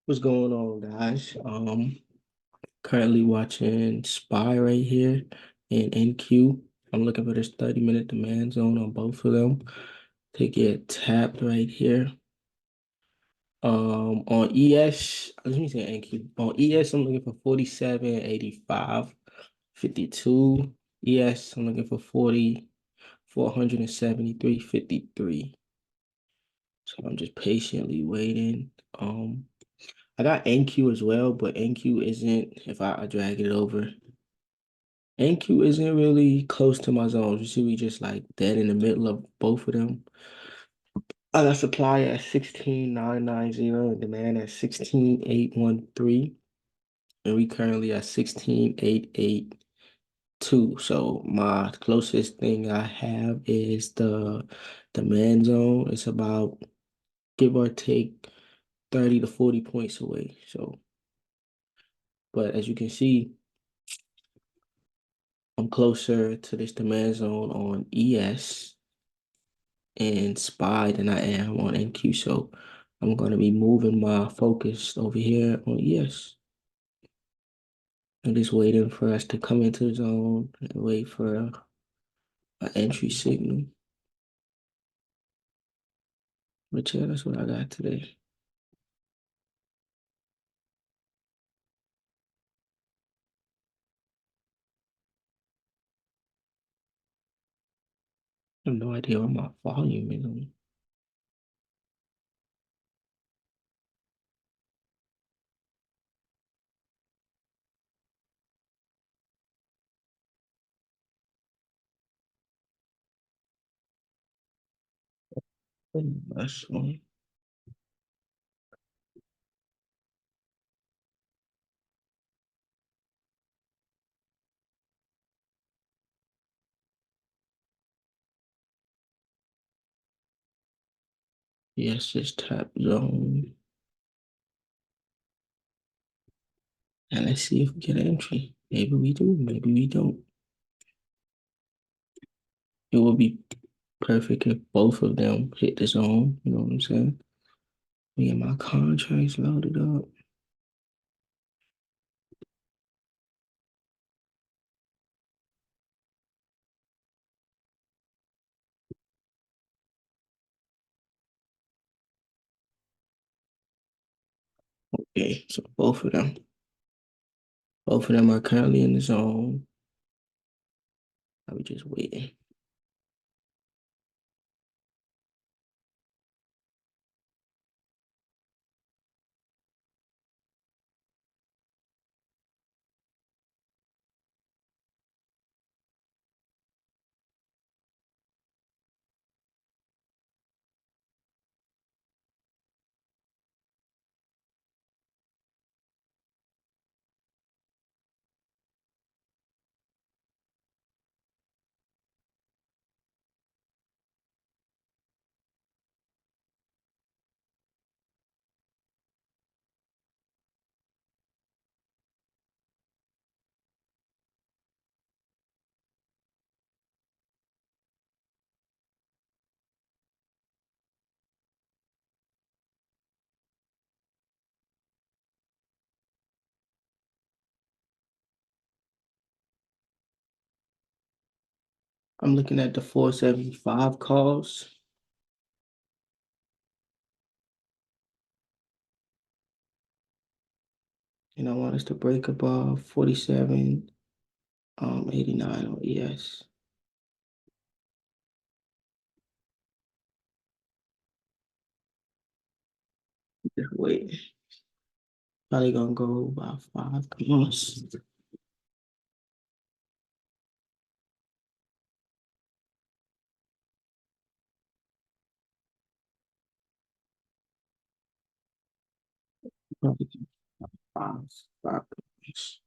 What's going on, guys? Currently watching Spy right here and NQ. I'm looking for this 30-minute demand zone on both of them to get tapped right here. On ES, let me say NQ. On ES, I'm looking for 47, 85, 52. ES, I'm looking for 40, 473, 53. So I'm just patiently waiting. I got NQ as well, but NQ isn't, if I drag it over, NQ isn't really close to my zones. You see, we just like dead in the middle of both of them. I got supply at 16,990 and demand at 16,813. And we currently at 16,882. So my closest thing I have is the demand zone. It's about give or take 30 to 40 points away. So, but as you can see, I'm closer to this demand zone on ES and SPY than I am on NQ. So I'm going to be moving my focus over here on ES. I'm just waiting for us to come into the zone and wait for an entry signal. But yeah, that's what I got today. I have no idea what my volume is on. That's on. Yes, it's tap zone. And let's see if we get an entry. Maybe we do, maybe we don't. It will be perfect if both of them hit the zone. You know what I'm saying? Me and my contracts loaded up. Okay, so both of them are currently in the zone. I was just waiting. I'm looking at the 475 calls. And I want us to break above 47, 89 on ES. Just wait. Probably gonna go about 5 calls. Probably five, 5 calls.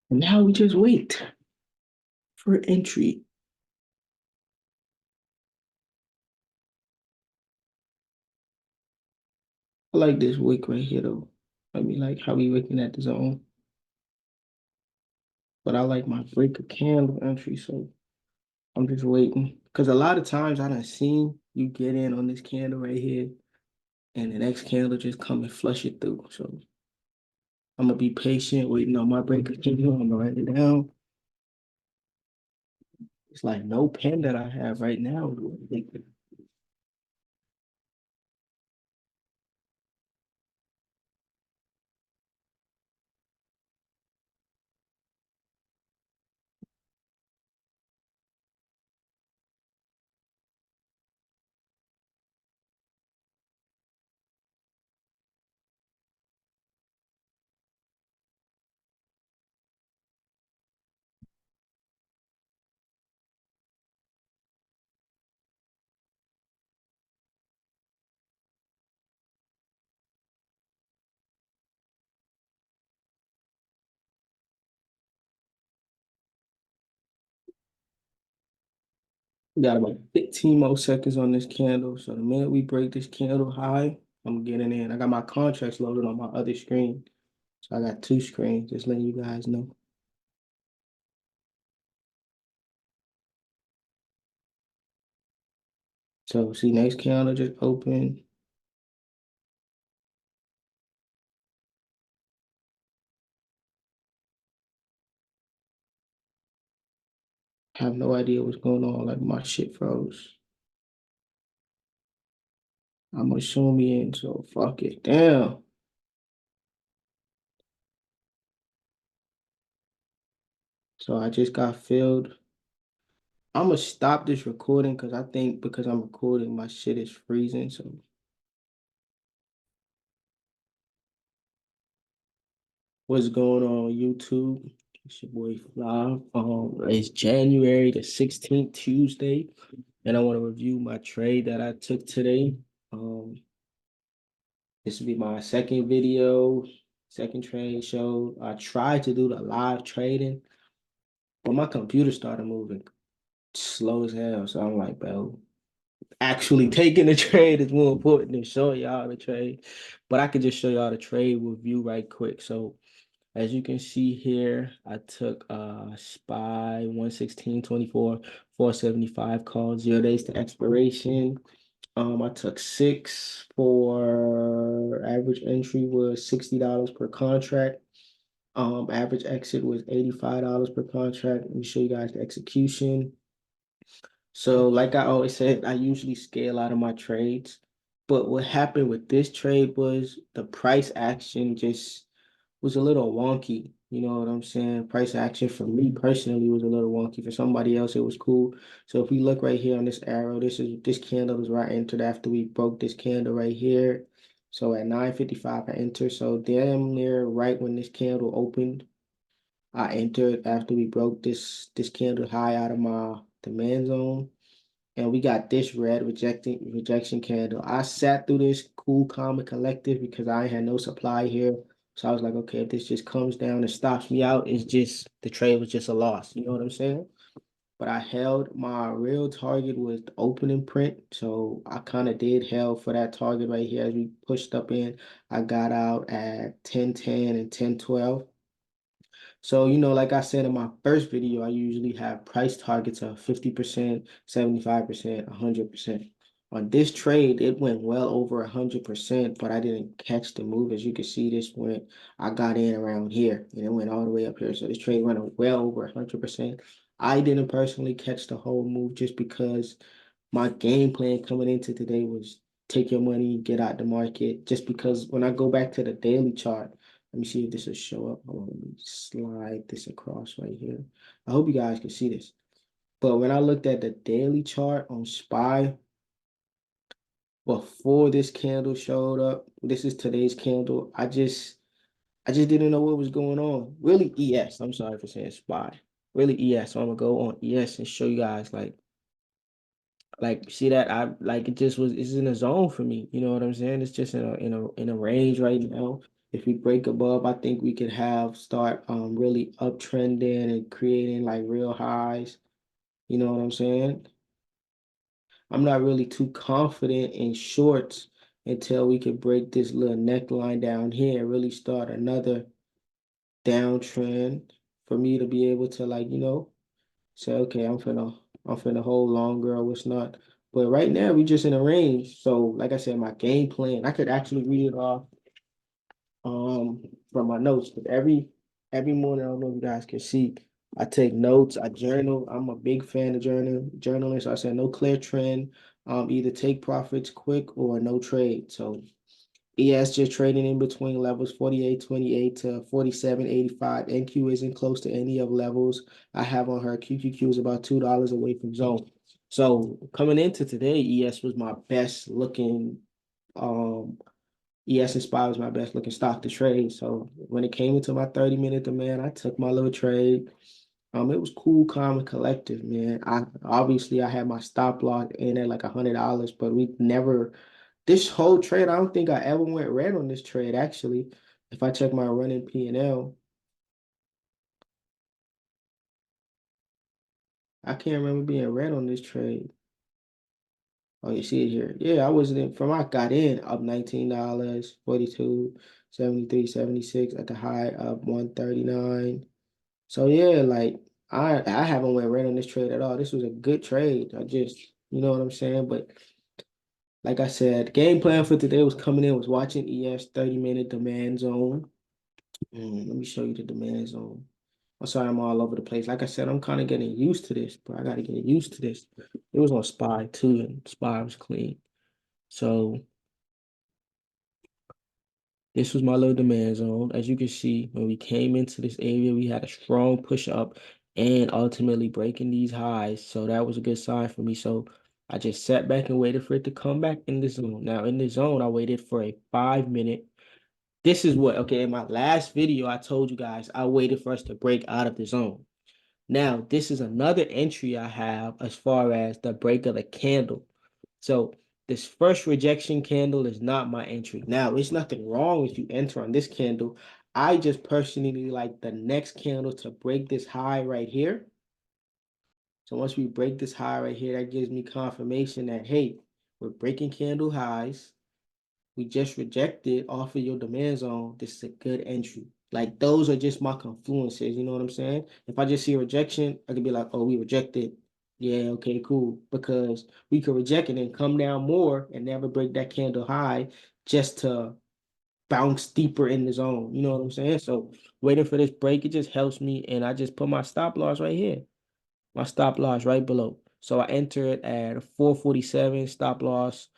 And now we just wait for entry. I like this wick right here though. I mean, like how we looking at the zone. But I like my break of candle entry, so I'm just waiting. Cause a lot of times I done seen you get in on this candle right here, and the next candle just come and flush it through. So I'm gonna be patient, waiting on my break of candle. I'm gonna write it down. It's like no pen that I have right now. We got about 15 more seconds on this candle. So the minute we break this candle high, I'm getting in. I got my contracts loaded on my other screen. So I got two screens, just letting you guys know. So see, next candle just opened. I have no idea what's going on. Like my shit froze. I'm gonna zoom in, so fuck it. Damn. So I just got filled. I'm gonna stop this recording because I think because I'm recording, my shit is freezing. So what's going on YouTube? It's your boy Fly. It's January the 16th, Tuesday, and I want to review my trade that I took today. This will be my second video, second trade show. I tried to do the live trading, but my computer started moving slow as hell. So I'm like, bro, actually taking the trade is more important than showing y'all the trade. But I could just show y'all the trade review right quick. So as you can see here, I took SPY 116.24, 475 call, 0 days to expiration. I took six for average entry was $60 per contract. Average exit was $85 per contract. Let me show you guys the execution. So, like I always said, I usually scale out of my trades. But what happened with this trade was the price action just was a little wonky. You know what I'm saying? Price action for me personally was a little wonky. For somebody else, it was cool. So if we look right here on this arrow, this candle is where I entered after we broke this candle right here. So at 9:55, I entered. So damn near right when this candle opened, I entered after we broke this candle high out of my demand zone. And we got this red rejection candle. I sat through this cool, calm, and collective because I had no supply here. So I was like, okay, if this just comes down and stops me out, it's just the trade was just a loss. You know what I'm saying? But I held my real target was the opening print. So I kind of did held for that target right here as we pushed up in. I got out at 10:10 and 10:12. So, like I said in my first video, I usually have price targets of 50%, 75%, 100%. On this trade, it went well over 100%, but I didn't catch the move. As you can see, I got in around here and it went all the way up here. So this trade went well over 100%. I didn't personally catch the whole move just because my game plan coming into today was take your money, get out the market. Just because when I go back to the daily chart, let me see if this will show up. Hold on, let me slide this across right here. I hope you guys can see this. But when I looked at the daily chart on SPY, before this candle showed up, this is today's candle. I just didn't know what was going on. Really ES. I'm sorry for saying SPY. Really ES. So I'm gonna go on ES and show you guys like see that I like it just was it's in a zone for me. You know what I'm saying? It's just in a range right now. If we break above, I think we could start really uptrending and creating like real highs. You know what I'm saying? I'm not really too confident in shorts until we could break this little neckline down here and really start another downtrend for me to be able to, like, say, okay, I'm finna hold longer or what's not. But right now we just in a range. So like I said, my game plan, I could actually read it off from my notes. But every morning, I don't know if you guys can see, I take notes, I journal. I'm a big fan of journaling. So I said no clear trend, either take profits quick or no trade. So ES just trading in between levels 48.28 to 47.85. NQ isn't close to any of levels I have on her. QQQ is about $2 away from zone. So coming into today, ES was my best looking ES Inspire was my best looking stock to trade. So when it came into my 30-minute demand, I took my little trade. It was cool, calm, and collective, man. I had my stop loss in at like $100, but we never this whole trade. I don't think I ever went red on this trade. Actually, if I check my running P&L, I can't remember being red on this trade. Oh, you see it here. Yeah, I wasn't in from I got in up $19, 42, 73, 76 at the high up 139. So yeah, like I haven't went red on this trade at all. This was a good trade. I just, you know what I'm saying? But like I said, game plan for today was coming in, was watching ES 30-minute demand zone. Let me show you the demand zone. I'm sorry, I'm all over the place. Like I said, I'm kind of getting used to this, but I got to get used to this. It was on SPY too, and SPY was clean. So this was my little demand zone. As you can see, when we came into this area, we had a strong push up and ultimately breaking these highs. So that was a good sign for me. So I just sat back and waited for it to come back in the zone. Now in the zone, I waited for a 5-minute. This is what, okay, in my last video, I told you guys I waited for us to break out of the zone. Now, this is another entry I have as far as the break of the candle. So this first rejection candle is not my entry. Now, there's nothing wrong if you enter on this candle. I just personally like the next candle to break this high right here. So once we break this high right here, that gives me confirmation that, hey, we're breaking candle highs. We just rejected off of your demand zone. This is a good entry. Like those are just my confluences. You know what I'm saying? If I just see a rejection, I could be like, oh, we rejected. Yeah, okay, cool. Because we could reject it and come down more and never break that candle high just to bounce deeper in the zone. You know what I'm saying? So waiting for this break, it just helps me. And I just put my stop loss right here. My stop loss right below. So I enter it at 447 stop loss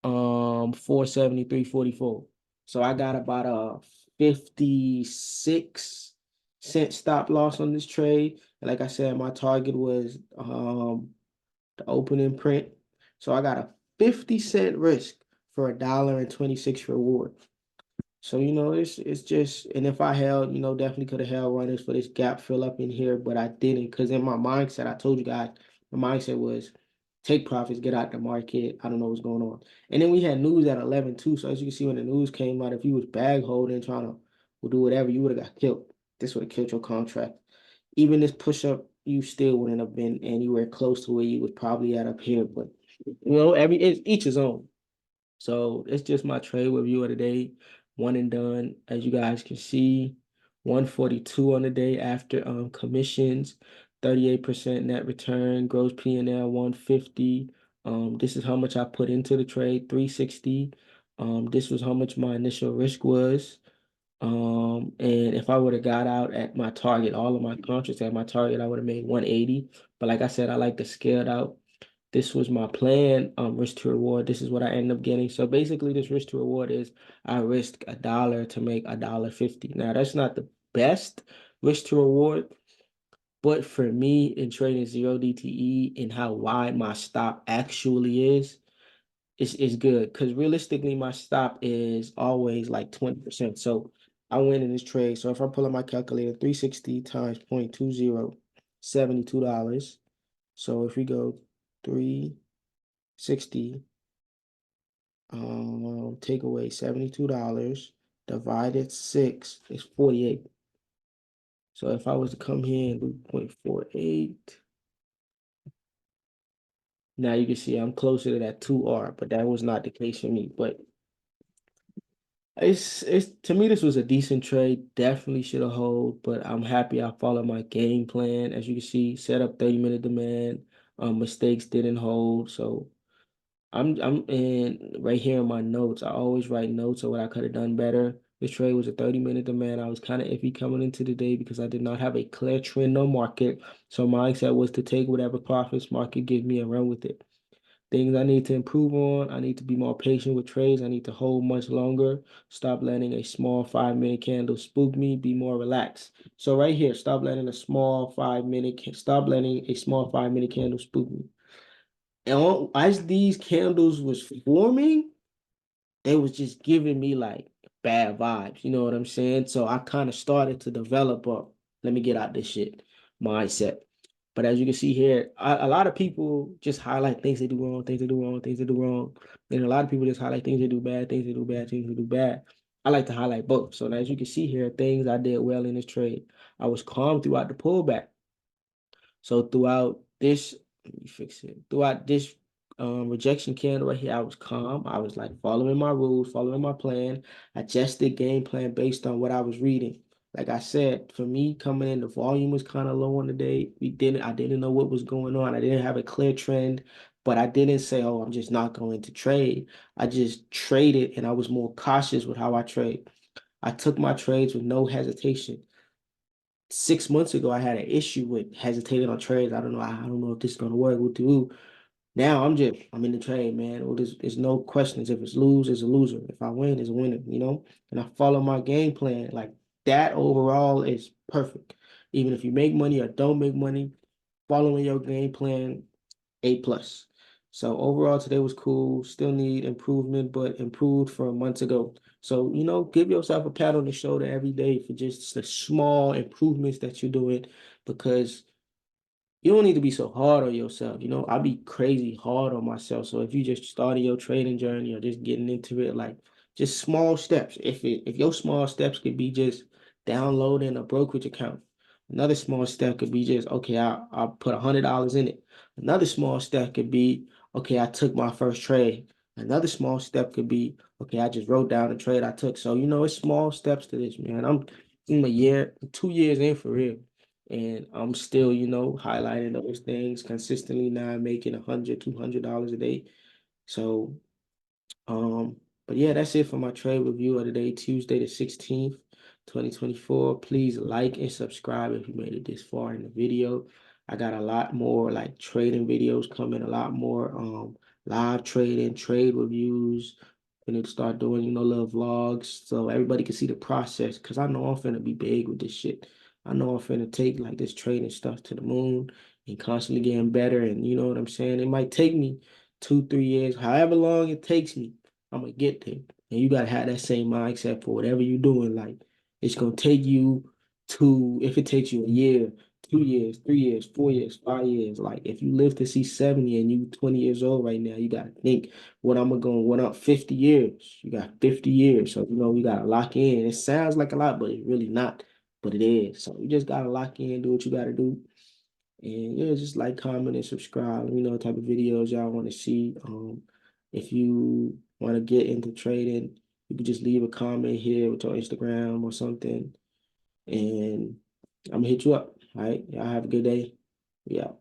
473.44. So I got about a 56-cent stop loss on this trade. And like I said, my target was the opening print. So I got a 50-cent risk for $1.26 reward. So, it's just, and if I held, definitely could have held runners for this gap fill up in here, but I didn't because in my mindset, I told you guys, my mindset was take profits, get out the market. I don't know what's going on. And then we had news at 11 too. So as you can see, when the news came out, if you was bag holding, trying to do whatever, you would have got killed. This would have killed your contract. Even this push up, you still wouldn't have been anywhere close to where you was probably at up here. But each his own. So it's just my trade review of the day. One and done. As you guys can see, 142 on the day after commissions, 38% net return, gross P&L 150. This is how much I put into the trade, 360. This was how much my initial risk was. And if I would have got out at my target, all of my contracts at my target, I would have made 180. But like I said, I like to scale it out. This was my plan, risk to reward. This is what I ended up getting. So basically, this risk to reward is I risk $1 to make $1.50. Now, that's not the best risk to reward, but for me in trading zero DTE and how wide my stop actually is, it's good. Because realistically, my stop is always like 20%. So I win in this trade. So if I pull up my calculator, 360 times 0.20, $72. So if we go 360, take away $72, divided 6 is 48. So if I was to come here and do 0.48, now you can see I'm closer to that 2R, but that was not the case for me. But It's to me this was a decent trade. Definitely should have hold, but I'm happy I followed my game plan. As you can see, set up 30-minute demand. Mistakes didn't hold. So I'm in right here in my notes. I always write notes of what I could have done better. This trade was a 30-minute demand. I was kind of iffy coming into the day because I did not have a clear trend on market. So my mindset was to take whatever profits market give me and run with it. Things I need to improve on. I need to be more patient with trades. I need to hold much longer. Stop letting a small 5-minute candle spook me. Be more relaxed. So right here, stop letting a small 5-minute candle spook me. And as these candles was forming, they was just giving me like bad vibes. You know what I'm saying? So I kind of started to develop a let me get out this shit mindset. But as you can see here, a lot of people just highlight things they do wrong, things they do wrong, things they do wrong. And a lot of people just highlight things they do bad, things they do bad, things they do bad. I like to highlight both. So as you can see here, things I did well in this trade. I was calm throughout the pullback. So throughout this, let me fix it. Throughout this rejection candle right here, I was calm. I was like following my rules, following my plan. I adjusted game plan based on what I was reading. Like I said, for me coming in, the volume was kind of low on the day. I didn't know what was going on. I didn't have a clear trend, but I didn't say, oh, I'm just not going to trade. I just traded and I was more cautious with how I trade. I took my trades with no hesitation. 6 months ago, I had an issue with hesitating on trades. I don't know if this is gonna work. What to do? Now I'm in the trade, man. Well, there's no questions. If it's lose, it's a loser. If I win, it's a winner, you know? And I follow my game plan. Like that overall is perfect. Even if you make money or don't make money, following your game plan A plus. So overall today was cool. Still need improvement, but improved from months ago. So, give yourself a pat on the shoulder every day for just the small improvements that you're doing because you don't need to be so hard on yourself. I be crazy hard on myself. So if you just starting your trading journey or just getting into it, like just small steps. If your small steps could be just downloading a brokerage account, another small step could be just okay, I'll put $100 in it. Another small step could be okay, I took my first trade. Another small step could be okay, I just wrote down the trade I took. So it's small steps to this, man. I'm a year, 2 years in for real. And I'm still, highlighting those things consistently now, making $100, $200 a day. So, um, but yeah, that's it for my trade review of the day, Tuesday the 16th, 2024. Please like and subscribe if you made it this far in the video. I got a lot more like trading videos coming, a lot more live trading, trade reviews. And then start doing, little vlogs so everybody can see the process. Cause I know I'm finna be big with this shit. I know I'm finna take like this trading stuff to the moon and constantly getting better. And you know what I'm saying? It might take me 2, 3 years, however long it takes me, I'm gonna get there. And you gotta have that same mindset for whatever you're doing. Like it's gonna take you if it takes you a year, 2 years, 3 years, 4 years, 5 years. Like if you live to see 70 and you 20 years old right now, you gotta think what up 50 years. You got 50 years. So we gotta lock in. It sounds like a lot, but it's really not. But it is. So you just gotta lock in, do what you gotta do. And yeah, just like, comment, and subscribe. Let me know what type of videos y'all want to see. If you want to get into trading, you can just leave a comment here with your Instagram or something, and I'm gonna hit you up. All right, y'all have a good day. Yeah.